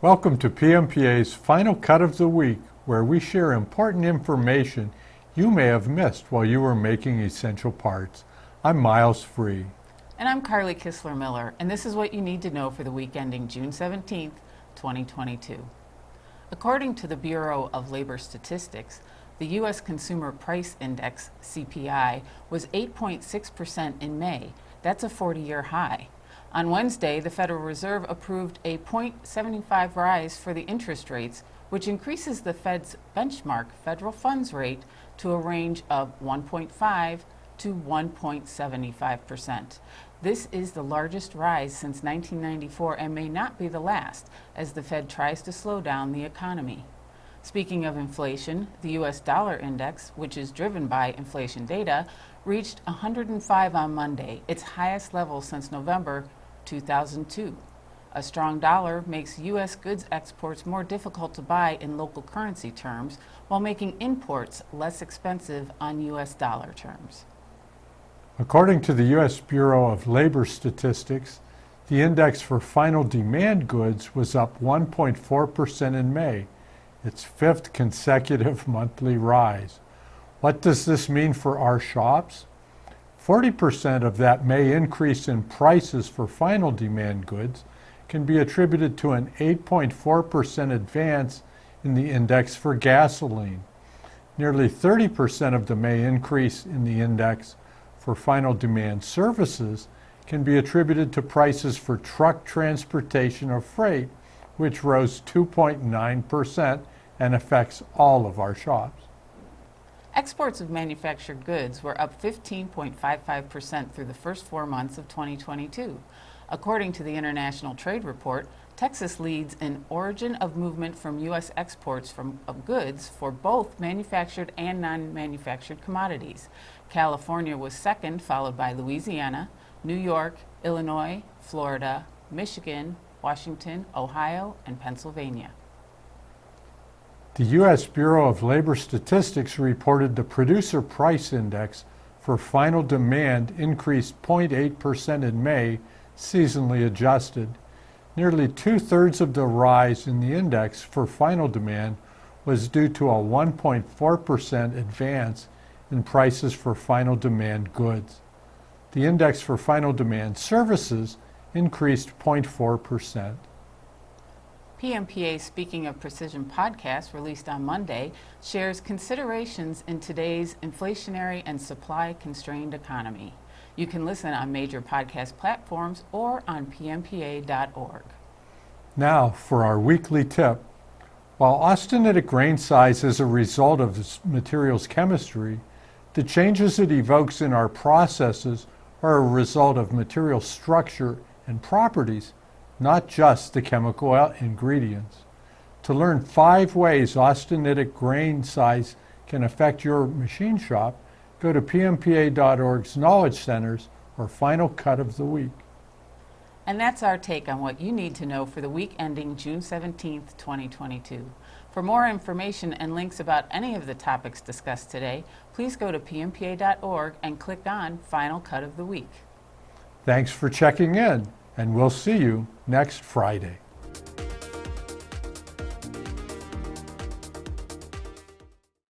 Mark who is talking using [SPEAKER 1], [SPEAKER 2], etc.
[SPEAKER 1] Welcome to PMPA's Final Cut of the Week, where we share important information you may have missed while you were making essential parts. I'm Miles Free.
[SPEAKER 2] And I'm Carly Kistler-Miller, and this is what you need to know for the week ending June 17th, 2022. According to the Bureau of Labor Statistics, the U.S. Consumer Price Index, CPI, was 8.6% in May. That's a 40-year high. On Wednesday, the Federal Reserve approved a 0.75 rise for the interest rates, which increases the Fed's benchmark federal funds rate to a range of 1.5 to 1.75%. This is the largest rise since 1994 and may not be the last, as the Fed tries to slow down the economy. Speaking of inflation, the U.S. dollar index, which is driven by inflation data, reached 105 on Monday, its highest level since November 2002. A strong dollar makes U.S. goods exports more difficult to buy in local currency terms, while making imports less expensive on U.S. dollar terms.
[SPEAKER 1] According to the U.S. Bureau of Labor Statistics, the index for final demand goods was up 1.4% in May, its fifth consecutive monthly rise. What does this mean for our shops? 40% of that May increase in prices for final demand goods can be attributed to an 8.4% advance in the index for gasoline. Nearly 30% of the May increase in the index for final demand services can be attributed to prices for truck transportation or freight, which rose 2.9% and affects all of our shops.
[SPEAKER 2] Exports of manufactured goods were up 15.55% through the first 4 months of 2022. According to the International Trade Report, Texas leads in origin of movement from U.S. exports of goods for both manufactured and non-manufactured commodities. California was second, followed by Louisiana, New York, Illinois, Florida, Michigan, Washington, Ohio, and Pennsylvania.
[SPEAKER 1] The U.S. Bureau of Labor Statistics reported the Producer Price Index for final demand increased 0.8% in May, seasonally adjusted. Nearly two-thirds of the rise in the index for final demand was due to a 1.4% advance in prices for final demand goods. The index for final demand services increased 0.4%.
[SPEAKER 2] PMPA Speaking of Precision podcast, released on Monday, shares considerations in today's inflationary and supply-constrained economy. You can listen on major podcast platforms or on PMPA.org.
[SPEAKER 1] Now for our weekly tip. While austenitic grain size is a result of this material's chemistry, the changes it evokes in our processes are a result of material structure and properties, not just the chemical ingredients. To learn 5 ways austenitic grain size can affect your machine shop, go to PMPA.org's Knowledge Centers or Final Cut of the Week.
[SPEAKER 2] And that's our take on what you need to know for the week ending June 17th, 2022. For more information and links about any of the topics discussed today, please go to PMPA.org and click on Final Cut of the Week.
[SPEAKER 1] Thanks for checking in, and we'll see you next Friday.